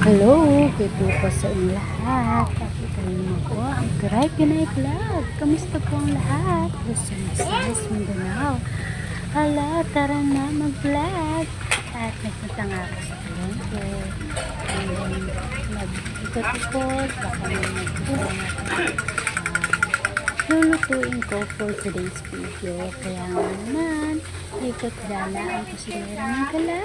Hello, good po sa inyo lahat. Pagkakaroon mo ko ang Karay Pinay Vlog. Kamusta po ang lahat? Luzon, Visayas, Mindanao. Hala, tara na mag-vlog. At nagpunta nga ako sa Palengke. And nag-ikot-ikot. Baka may nagpunta natin. Lulutuin ko for today's video. Kaya nga naman, ikot dala ang kusinera ng gala.